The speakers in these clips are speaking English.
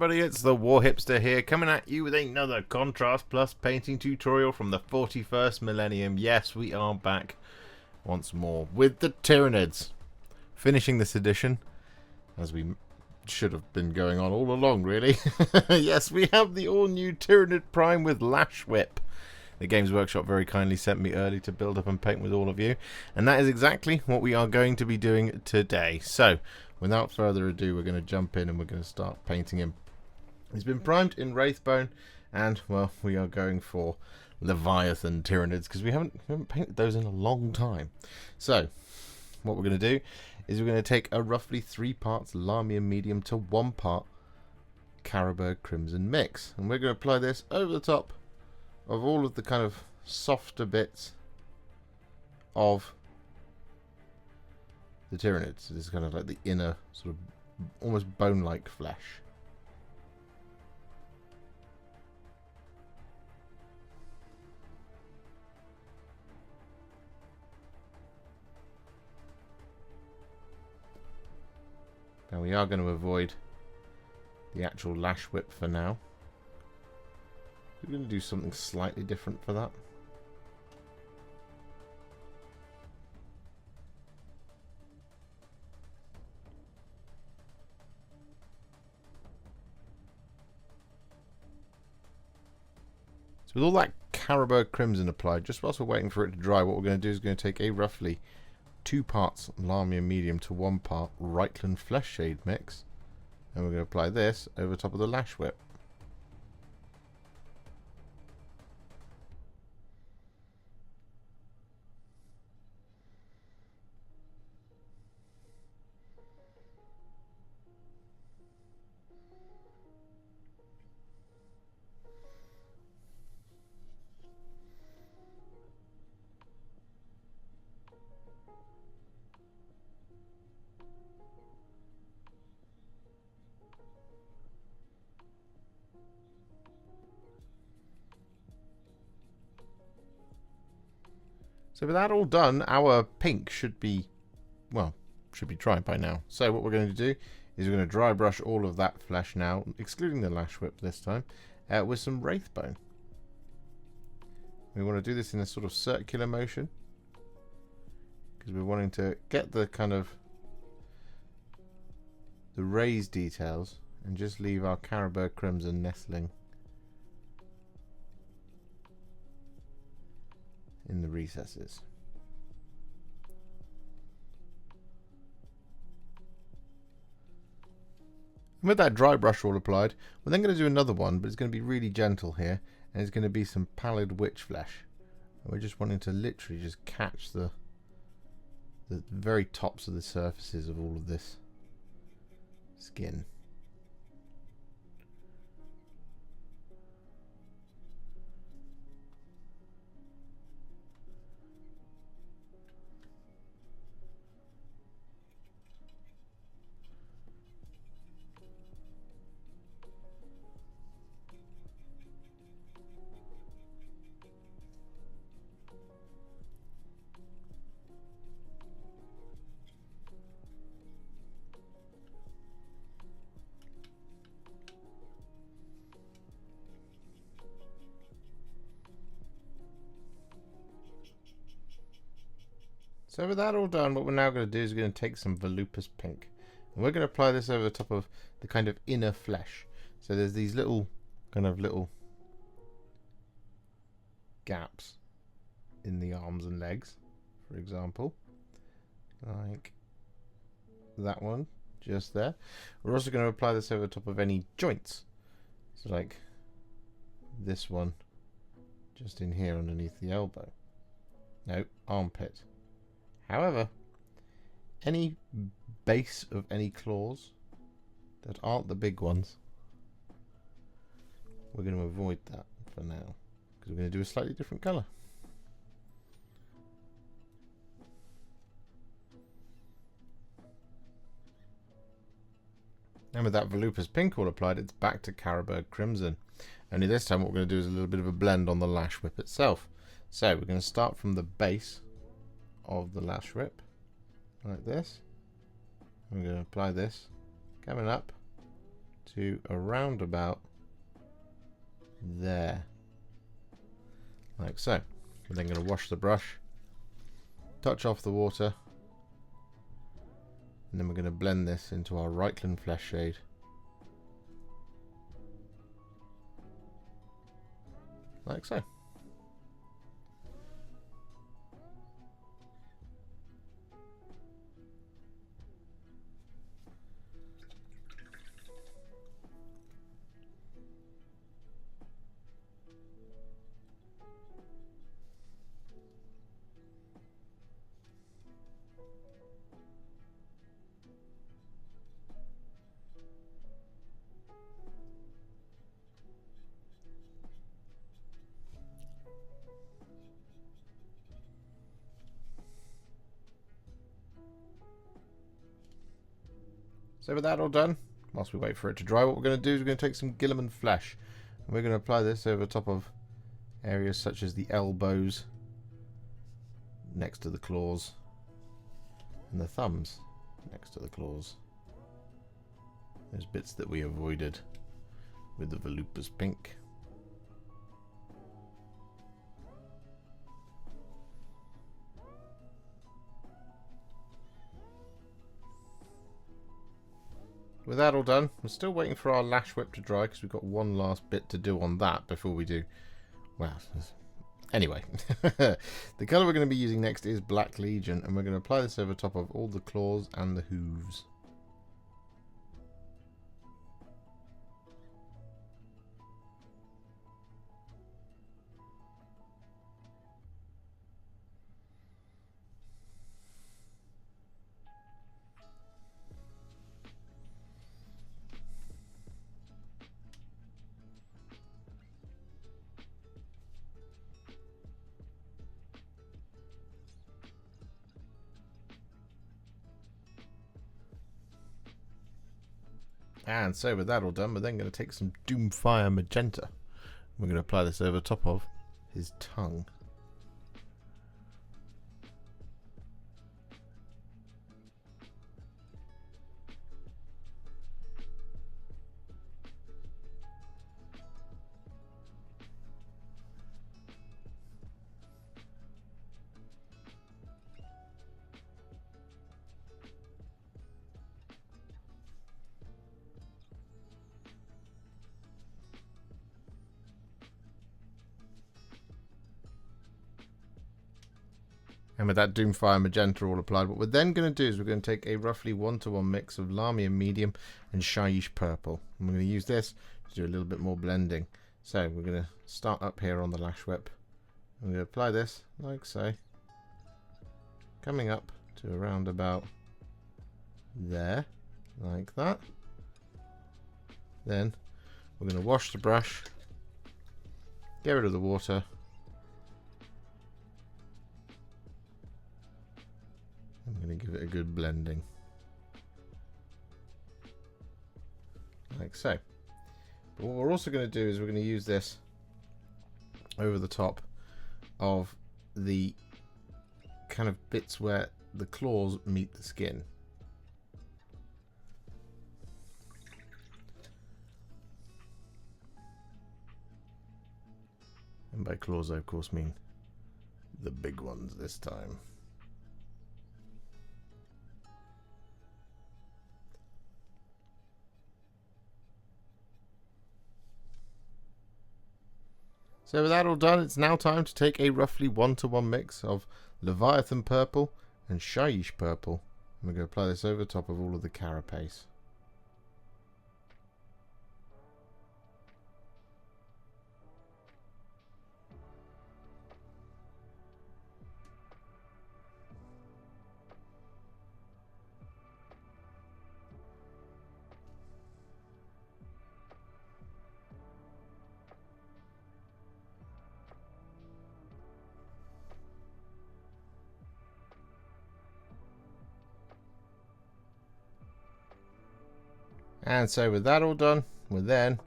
everybody, it's the Warhipster here, coming at you with another Contrast Plus painting tutorial from the 41st millennium. Yes, we are back once more with the Tyranids. Finishing this edition, as we should have been going on all along, really. Yes, we have the all-new Tyranid Prime with Lash Whip. The Games Workshop very kindly sent me early to build up and paint with all of you. And that is exactly what we are going to be doing today. So, without further ado, we're going to jump in and we're going to start painting him. He's been primed in Wraithbone, and, well, we are going for Leviathan Tyranids, because we haven't painted those in a long time. So, what we're going to do is we're going to take a roughly 3 parts Lahmian Medium to 1 part Carroburg Crimson mix. And we're going to apply this over the top of all of the kind of softer bits of the Tyranids. So this is kind of like the inner sort of almost bone-like flesh. Now we are going to avoid the actual Lash Whip for now. We're going to do something slightly different for that. So with all that Carroburg Crimson applied, just whilst we're waiting for it to dry, what we're going to do is going to take a roughly 2 parts Lahmian Medium to 1 part Reikland Fleshshade mix, and we're going to apply this over top of the Lash Whip. So with that all done, our pink should be, well, should be dry by now. So what we're going to do is we're going to dry brush all of that flesh now, excluding the Lash Whip this time, with some Wraithbone. We want to do this in a sort of circular motion, because we're wanting to get the kind of the raised details and just leave our Carroburg Crimson nestling in the recesses. And with that dry brush all applied, we're then going to do another one, but it's going to be really gentle here, and it's going to be some Pallid Wych flesh. And we're just wanting to literally just catch the very tops of the surfaces of all of this skin. So with that all done, what we're now going to do is we're going to take some Volupus Pink, and we're going to apply this over the top of the kind of inner flesh. So there's these little gaps in the arms and legs, for example, like that one just there. We're also going to apply this over the top of any joints, so like this one just in here underneath the elbow. No, armpit. However, any base of any claws that aren't the big ones, we're going to avoid that for now, because we're going to do a slightly different colour. And with that Volupus Pink all applied, it's back to Carroburg Crimson. Only this time what we're going to do is a little bit of a blend on the Lash Whip itself. So we're going to start from the base of the Lash Whip, like this. I'm going to apply this coming up to around about there. Like so. We're then going to wash the brush, touch off the water, and then we're going to blend this into our Reikland Fleshshade. Like so. So with that all done, whilst we wait for it to dry, what we're going to do is we're going to take some Guilliman Flesh, and we're going to apply this over top of areas such as the elbows, next to the claws, and the thumbs next to the claws. Those bits that we avoided with the Volupus Pink. With that all done, we're still waiting for our Lash Whip to dry because we've got one last bit to do on that before we do. Well, anyway. The colour we're going to be using next is Black Legion, and we're going to apply this over top of all the claws and the hooves. And so with that all done, we're then going to take some Doomfire Magenta. We're going to apply this over top of his tongue. And with that Doomfire Magenta all applied, what we're then going to do is we're going to take a roughly 1-to-1 mix of Lahmian Medium and Shyish Purple. And we're going to use this to do a little bit more blending. So we're going to start up here on the Lash Whip. I'm going to apply this like so, coming up to around about there, like that. Then we're going to wash the brush, get rid of the water, I'm going to give it a good blending. Like so. But what we're also going to do is we're going to use this over the top of the kind of bits where the claws meet the skin. And by claws I of course mean the big ones this time. So with that all done, it's now time to take a roughly 1-to-1 mix of Leviathan Purple and Shyish Purple. And we're going to apply this over top of all of the carapace. And so with that all done, we're then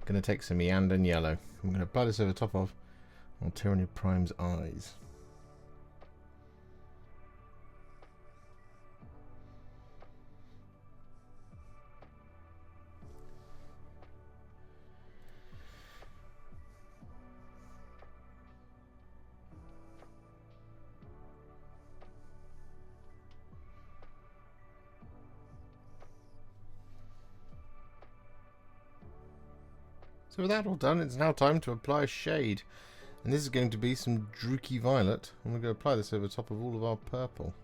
going to take some Iyanden Yellow. I'm going to apply this over top of Tyranid Prime's eyes. So with that all done, it's now time to apply shade. And this is going to be some Druchii Violet. I'm going to apply this over top of all of our purple.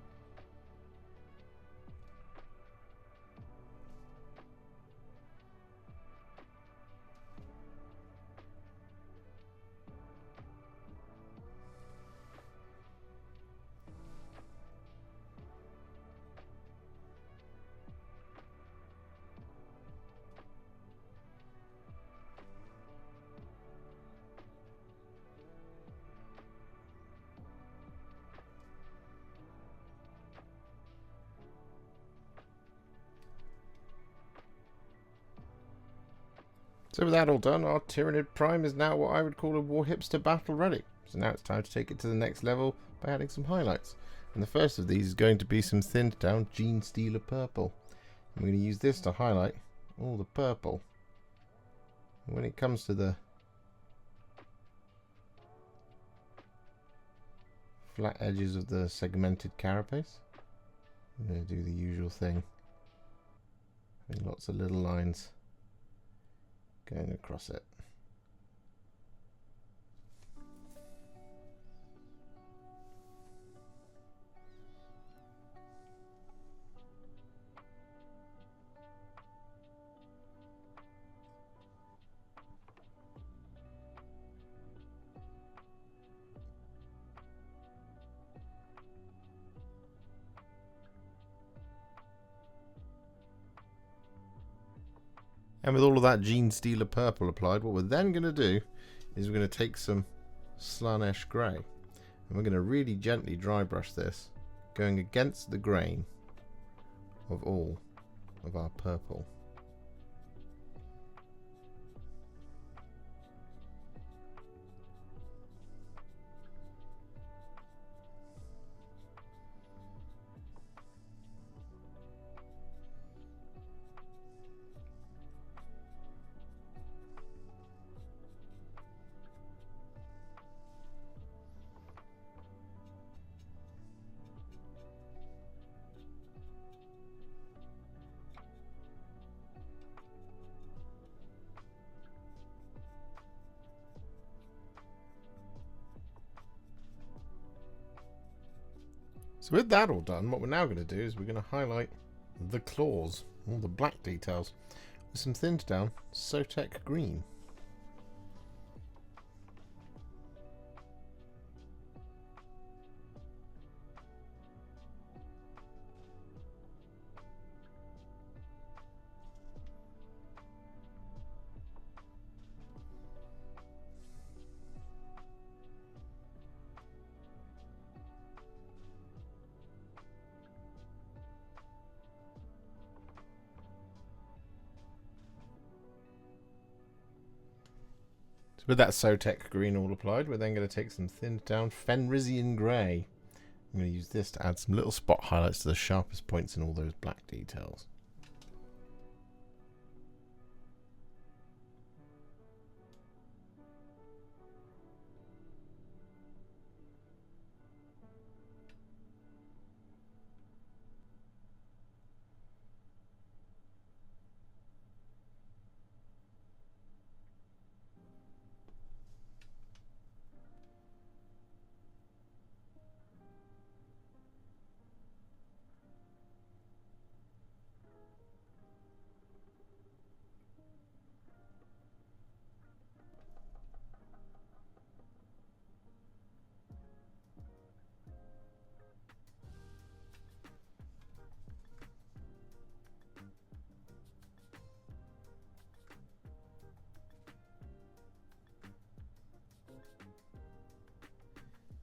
So with that all done, our Tyranid Prime is now what I would call a Warhipster battle ready. So now it's time to take it to the next level by adding some highlights. And the first of these is going to be some thinned down Genestealer Purple. I'm going to use this to highlight all the purple. And when it comes to the flat edges of the segmented carapace, I'm going to do the usual thing. Having lots of little lines going across it. And with all of that Genestealer Purple applied, what we're then going to do is we're going to take some Slaanesh Grey. And we're going to really gently dry brush this, going against the grain of all of our purple. So with that all done, what we're now going to do is we're going to highlight the claws, all the black details, with some thinned down Sotek Green. So with that Sotek Green all applied, we're then going to take some thinned down Fenrisian Grey. I'm going to use this to add some little spot highlights to the sharpest points in all those black details.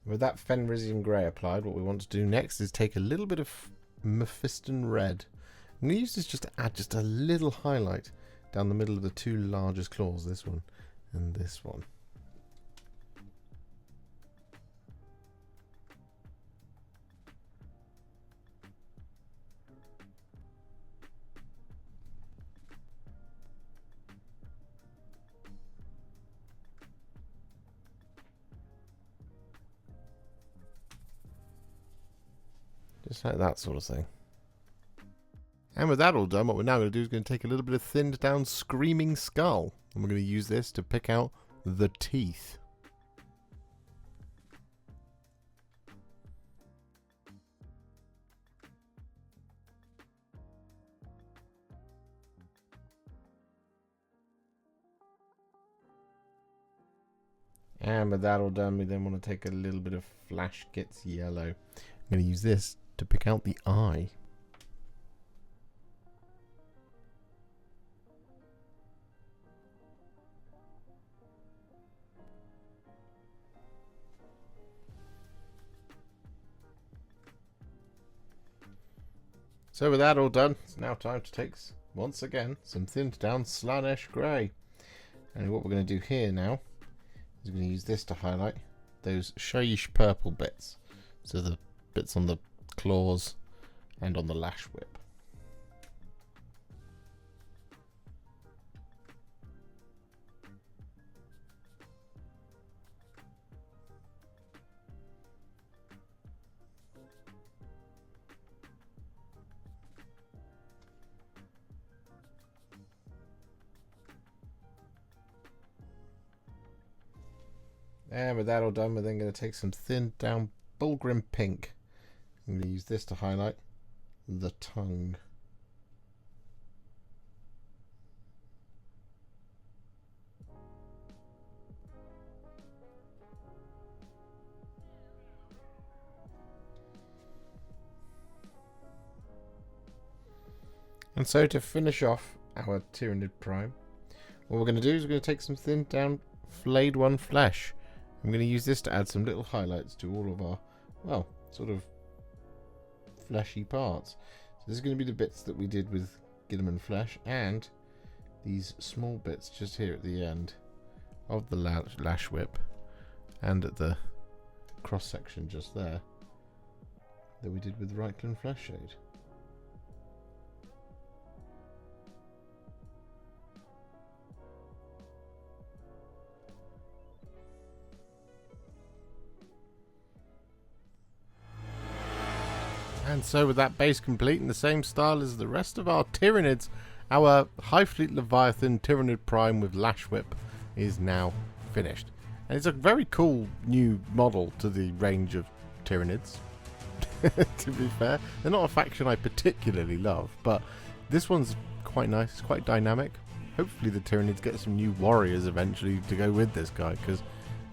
With that Fenrisian Grey applied, what we want to do next is take a little bit of Mephiston Red. I'm going to use this just to add just a little highlight down the middle of the two largest claws, this one and this one. Just like that sort of thing. And with that all done, what we're now going to do is going to take a little bit of thinned down Screaming Skull. And we're going to use this to pick out the teeth. And with that all done, we then want to take a little bit of Flash Gitz Yellow. I'm going to use this to pick out the eye. So with that all done, it's now time to take, once again, some thinned down Slaanesh Grey. And what we're going to do here now is we're going to use this to highlight those Shyish Purple bits. So the bits on the claws and on the Lash Whip. And with that all done, we're then going to take some thinned down Fulgrim Pink. I'm going to use this to highlight the tongue. And so to finish off our Tyranid Prime, what we're going to do is we're going to take some thinned down Flayed One Flesh. I'm going to use this to add some little highlights to all of our, well, sort of fleshy parts. So this is going to be the bits that we did with Guilliman Flesh, and these small bits just here at the end of the Lash Whip and at the cross section just there that we did with Reikland Fleshshade. And so with that base complete in the same style as the rest of our Tyranids, our High Fleet Leviathan Tyranid Prime with Lash Whip is now finished. And it's a very cool new model to the range of Tyranids, to be fair. They're not a faction I particularly love, but this one's quite nice, it's quite dynamic. Hopefully the Tyranids get some new warriors eventually to go with this guy, because,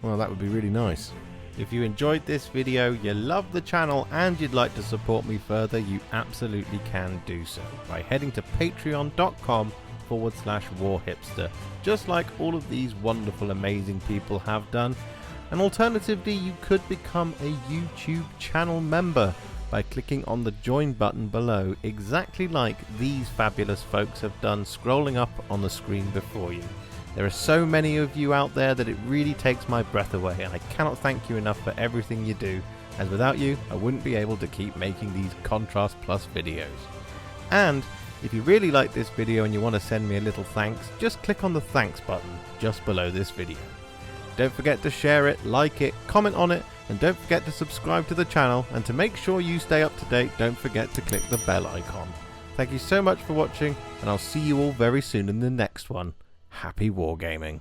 well, that would be really nice. If you enjoyed this video, you love the channel and you'd like to support me further, you absolutely can do so by heading to patreon.com/Warhipster, just like all of these wonderful, amazing people have done. And alternatively, you could become a YouTube channel member by clicking on the join button below, exactly like these fabulous folks have done scrolling up on the screen before you. There are so many of you out there that it really takes my breath away, and I cannot thank you enough for everything you do, as without you I wouldn't be able to keep making these Contrast Plus videos. And if you really like this video and you want to send me a little thanks, just click on the thanks button just below this video. Don't forget to share it, like it, comment on it, and don't forget to subscribe to the channel, and to make sure you stay up to date, don't forget to click the bell icon. Thank you so much for watching, and I'll see you all very soon in the next one. Happy wargaming.